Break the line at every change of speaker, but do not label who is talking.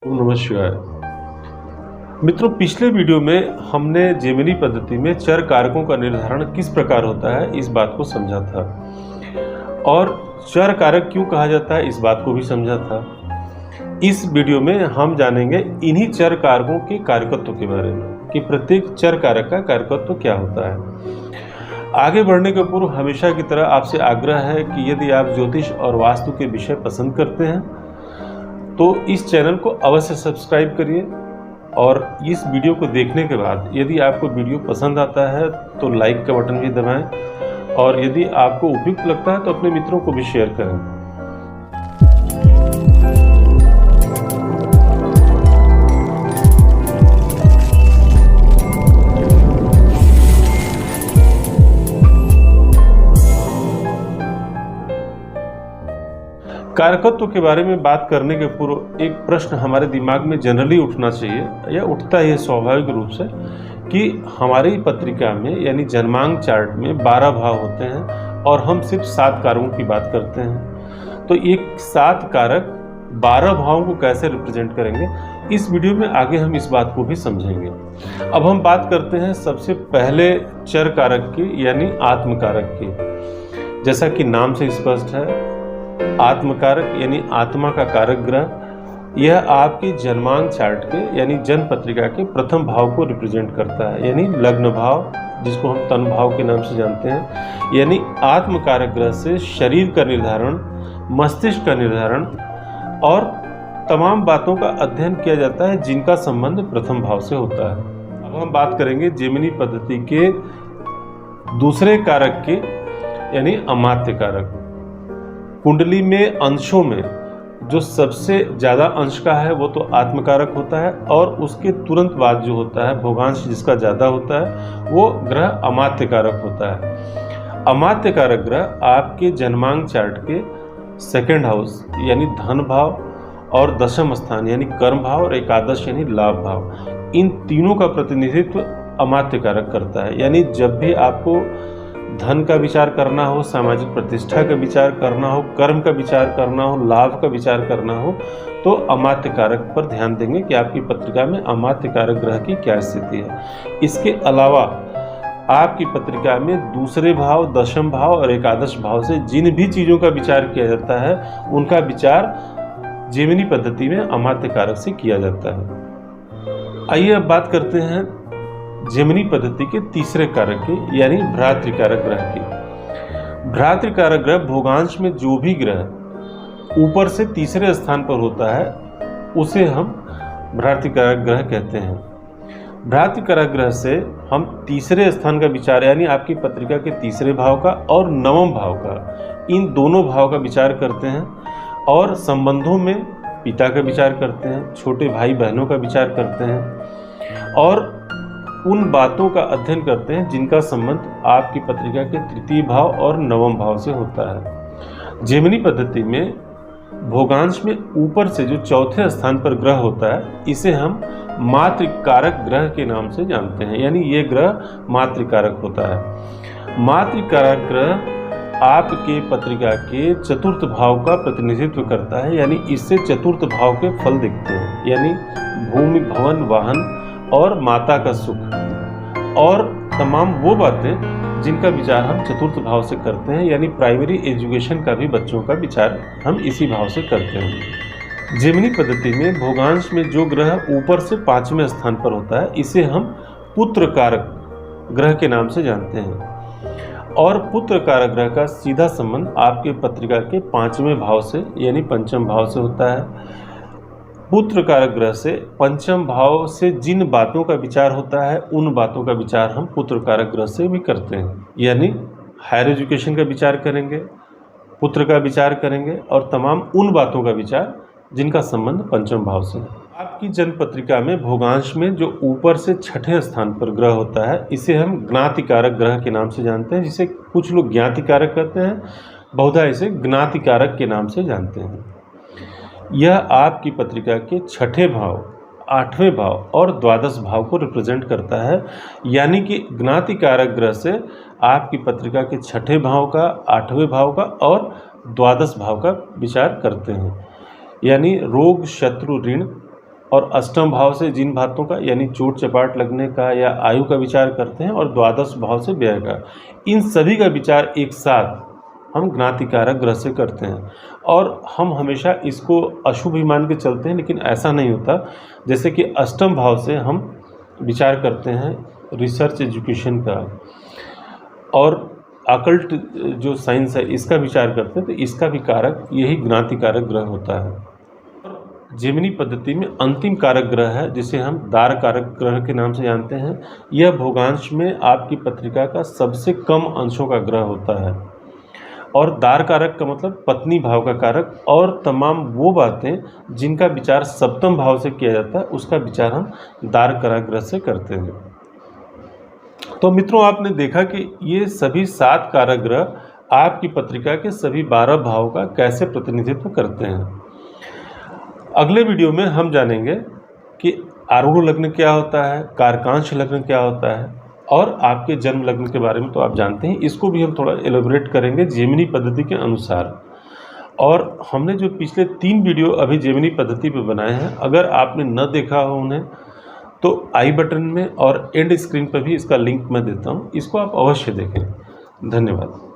ओम नमः शिवाय। मित्रों, पिछले वीडियो में हमने जेमिनी पद्धति में चर कारकों का निर्धारण किस प्रकार होता है इस बात को समझा था और चर कारक क्यों कहा जाता है इस बात को भी समझा था। इस वीडियो में हम जानेंगे इन्हीं चर कारकों के कारकत्व के बारे में कि प्रत्येक चर कारक का कारकत्व क्या होता है। आगे बढ़ने के पूर्व हमेशा की तरह आपसे आग्रह है कि यदि आप ज्योतिष और वास्तु के विषय पसंद करते हैं तो इस चैनल को अवश्य सब्सक्राइब करिए और इस वीडियो को देखने के बाद यदि आपको वीडियो पसंद आता है तो लाइक का बटन भी दबाएं और यदि आपको उपयुक्त लगता है तो अपने मित्रों को भी शेयर करें। कारकत्व के बारे में बात करने के पूर्व एक प्रश्न हमारे दिमाग में जनरली उठना चाहिए या उठता है स्वाभाविक रूप से कि हमारी पत्रिका में यानी जन्मांक चार्ट में 12 भाव होते हैं और हम सिर्फ 7 कारकों की बात करते हैं। तो एक 7 कारक 12 भावों को कैसे रिप्रेजेंट करेंगे, इस वीडियो में आगे हम इस बात को भी समझेंगे। अब हम बात करते हैं सबसे पहले चर कारक की यानी आत्म कारक की। जैसा कि नाम से स्पष्ट है, आत्म कारक यानी आत्मा का कारक ग्रह यह आपके जन्मांक चार्ट के यानी जन्म पत्रिका के प्रथम भाव को रिप्रेजेंट करता है, यानी लग्न भाव जिसको हम तन भाव के नाम से जानते हैं। यानी आत्म कारक ग्रह से शरीर का निर्धारण, मस्तिष्क का निर्धारण और तमाम बातों का अध्ययन किया जाता है जिनका संबंध प्रथम भाव से होता है। अब हम बात करेंगे जेमिनी पद्धति के दूसरे कारक के यानी अमात्य कारक। कुंडली में अंशों में जो सबसे ज़्यादा अंश का है वो तो आत्मकारक होता है और उसके तुरंत बाद जो होता है भोगांश जिसका ज़्यादा होता है वो ग्रह अमात्य कारक होता है। अमात्य कारक ग्रह आपके जन्मांक चार्ट के सेकंड हाउस यानी धन भाव और दशम स्थान यानी कर्म भाव और एकादश यानी लाभ भाव, इन तीनों का प्रतिनिधित्व अमात्य कारक करता है। यानी जब भी आपको धन का विचार करना हो, सामाजिक प्रतिष्ठा का विचार करना हो, कर्म का विचार करना हो, लाभ का विचार करना हो तो अमात्य कारक पर ध्यान देंगे कि आपकी पत्रिका में अमात्य कारक ग्रह की क्या स्थिति है। इसके अलावा आपकी पत्रिका में दूसरे भाव, दशम भाव और एकादश भाव से जिन भी चीज़ों का विचार किया जाता है उनका विचार जेमिनी पद्धति में अमात्य कारक से किया जाता है। आइए अब बात करते हैं जेमिनी पद्धति के तीसरे कारक की यानी भ्रातृकारक ग्रह की। भ्रातृकारक ग्रह भोगांश में जो भी ग्रह ऊपर से तीसरे स्थान पर होता है उसे हम भ्रातृकारक ग्रह कहते हैं। भ्रातृकारक ग्रह से हम तीसरे स्थान का विचार यानी आपकी पत्रिका के तीसरे भाव का और नवम भाव का, इन दोनों भाव का विचार करते हैं और संबंधों में पिता का विचार करते हैं, छोटे भाई बहनों का विचार करते हैं और उन बातों का अध्ययन करते हैं जिनका संबंध आपकी पत्रिका के तृतीय भाव और नवम भाव से होता है। जेमिनी पद्धति में भोगांश में ऊपर से जो चौथे स्थान पर ग्रह होता है इसे हम मातृकारक ग्रह के नाम से जानते हैं, यानी ये ग्रह मातृकारक होता है। मातृकारक ग्रह आपके पत्रिका के चतुर्थ भाव का प्रतिनिधित्व करता है, यानी इससे चतुर्थ भाव के फल दिखते हैं, यानी भूमि, भवन, वाहन और माता का सुख और तमाम वो बातें जिनका विचार हम चतुर्थ भाव से करते हैं, यानी प्राइमरी एजुकेशन का भी बच्चों का विचार हम इसी भाव से करते हैं। जेमिनी पद्धति में भोगांश में जो ग्रह ऊपर से 5वें स्थान पर होता है इसे हम पुत्र कारक ग्रह के नाम से जानते हैं और पुत्र कारक ग्रह का सीधा संबंध आपके पत्रिका के 5वें भाव से यानी पंचम भाव से होता है। पुत्र कारक ग्रह से पंचम भाव से जिन बातों का विचार होता है उन बातों का विचार हम पुत्र कारक ग्रह से भी करते हैं, यानी हायर एजुकेशन का विचार करेंगे, पुत्र का विचार करेंगे और तमाम उन बातों का विचार जिनका संबंध पंचम भाव से है। आपकी जन्म पत्रिका में भोगांश में जो ऊपर से छठे स्थान पर ग्रह होता है इसे हम ज्ञातिकारक ग्रह के नाम से जानते हैं, जिसे कुछ लोग ज्ञातिकारक कहते हैं, बहुधा इसे ज्ञातिकारक के नाम से जानते हैं। यह आपकी पत्रिका के छठे भाव, 8वें भाव और द्वादश भाव को रिप्रेजेंट करता है, यानी कि ज्ञातिकारक ग्रह से आपकी पत्रिका के छठे भाव का, 8वें भाव का और द्वादश भाव का विचार करते हैं। यानी रोग, शत्रु, ऋण और अष्टम भाव से जिन बातों का यानी चोट चपाट लगने का या आयु का विचार करते हैं, और द्वादश भाव से व्यय का, इन सभी का विचार एक साथ हम ज्ञातिकारक ग्रह से करते हैं। और हम हमेशा इसको अशुभ ही मान के चलते हैं, लेकिन ऐसा नहीं होता। जैसे कि अष्टम भाव से हम विचार करते हैं रिसर्च एजुकेशन का, और अकल्ट जो साइंस है इसका विचार करते हैं, तो इसका भी कारक यही ज्ञातिकारक ग्रह होता है। जेमिनी पद्धति में अंतिम कारक ग्रह है जिसे हम दार कारक ग्रह के नाम से जानते हैं। यह भोगांश में आपकी पत्रिका का सबसे कम अंशों का ग्रह होता है। और दार कारक का मतलब पत्नी भाव का कारक, और तमाम वो बातें जिनका विचार सप्तम भाव से किया जाता है उसका विचार हम दार कारक ग्रह से करते हैं। तो मित्रों, आपने देखा कि ये सभी 7 कारक ग्रह आपकी पत्रिका के सभी 12 भावों का कैसे प्रतिनिधित्व करते हैं। अगले वीडियो में हम जानेंगे कि आरूढ़ लग्न क्या होता है, कारकांश लग्न क्या होता है, और आपके जन्म लग्न के बारे में तो आप जानते हैं, इसको भी हम थोड़ा एलोबरेट करेंगे जेमिनी पद्धति के अनुसार। और हमने जो पिछले 3 वीडियो अभी जेमिनी पद्धति पे बनाए हैं, अगर आपने न देखा हो उन्हें, तो आई बटन में और एंड स्क्रीन पर भी इसका लिंक मैं देता हूँ, इसको आप अवश्य देखें। धन्यवाद।